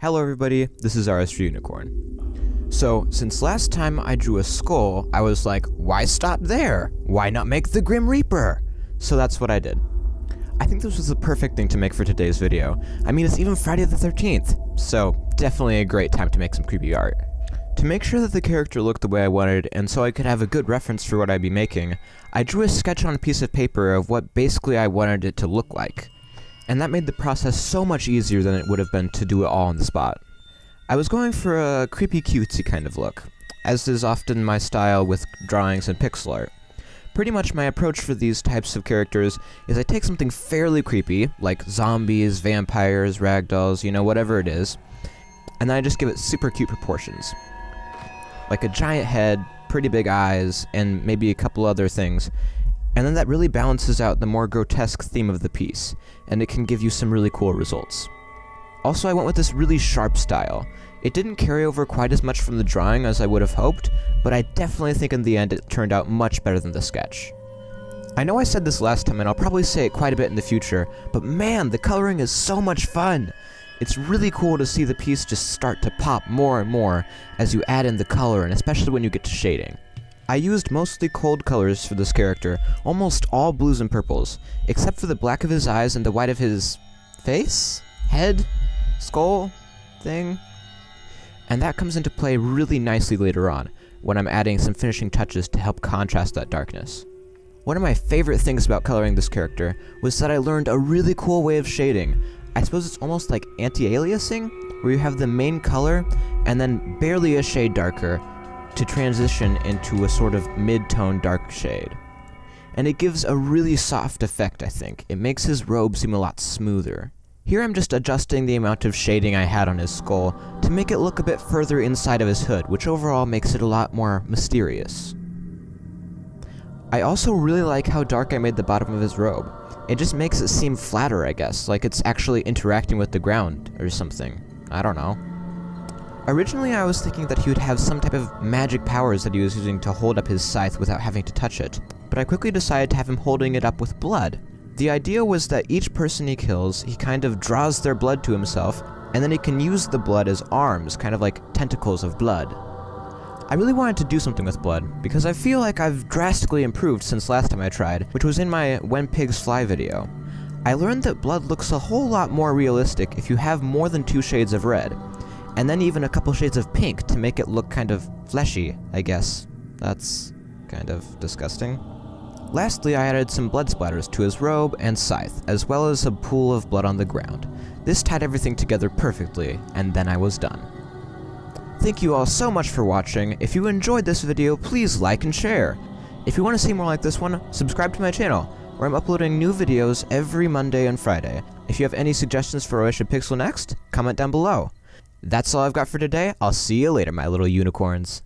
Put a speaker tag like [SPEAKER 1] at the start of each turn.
[SPEAKER 1] Hello everybody, this is RS Unicorn. So, since last time I drew a skull, I was like, why stop there? Why not make the Grim Reaper? So that's what I did. I think this was the perfect thing to make for today's video. I mean, it's even Friday the 13th, so definitely a great time to make some creepy art. To make sure that the character looked the way I wanted, and so I could have a good reference for what I'd be making, I drew a sketch on a piece of paper of what basically I wanted it to look like. And that made the process so much easier than it would have been to do it all on the spot. I was going for a creepy cutesy kind of look, as is often my style with drawings and pixel art. Pretty much my approach for these types of characters is I take something fairly creepy, like zombies, vampires, ragdolls, you know, whatever it is, and then I just give it super cute proportions. Like a giant head, pretty big eyes, and maybe a couple other things. And then that really balances out the more grotesque theme of the piece, and it can give you some really cool results. Also, I went with this really sharp style. It didn't carry over quite as much from the drawing as I would have hoped, but I definitely think in the end it turned out much better than the sketch. I know I said this last time, and I'll probably say it quite a bit in the future, but man, the coloring is so much fun! It's really cool to see the piece just start to pop more and more as you add in the color, and especially when you get to shading. I used mostly cold colors for this character, almost all blues and purples, except for the black of his eyes and the white of his face? Head? Skull? Thing? And that comes into play really nicely later on, when I'm adding some finishing touches to help contrast that darkness. One of my favorite things about coloring this character was that I learned a really cool way of shading. I suppose it's almost like anti-aliasing, where you have the main color, and then barely a shade darker, to transition into a sort of mid-tone dark shade. And it gives a really soft effect, I think. It makes his robe seem a lot smoother. Here I'm just adjusting the amount of shading I had on his skull to make it look a bit further inside of his hood, which overall makes it a lot more mysterious. I also really like how dark I made the bottom of his robe. It just makes it seem flatter, I guess, like it's actually interacting with the ground or something. I don't know. Originally, I was thinking that he would have some type of magic powers that he was using to hold up his scythe without having to touch it, but I quickly decided to have him holding it up with blood. The idea was that each person he kills, he kind of draws their blood to himself, and then he can use the blood as arms, kind of like tentacles of blood. I really wanted to do something with blood, because I feel like I've drastically improved since last time I tried, which was in my When Pigs Fly video. I learned that blood looks a whole lot more realistic if you have more than 2 shades of red, and then even a couple shades of pink to make it look kind of fleshy, I guess. That's kind of disgusting. Lastly, I added some blood splatters to his robe and scythe, as well as a pool of blood on the ground. This tied everything together perfectly, and then I was done. Thank you all so much for watching. If you enjoyed this video, please like and share. If you want to see more like this one, subscribe to my channel, where I'm uploading new videos every Monday and Friday. If you have any suggestions for what I should pixel next, comment down below. That's all I've got for today. I'll see you later, my little unicorns.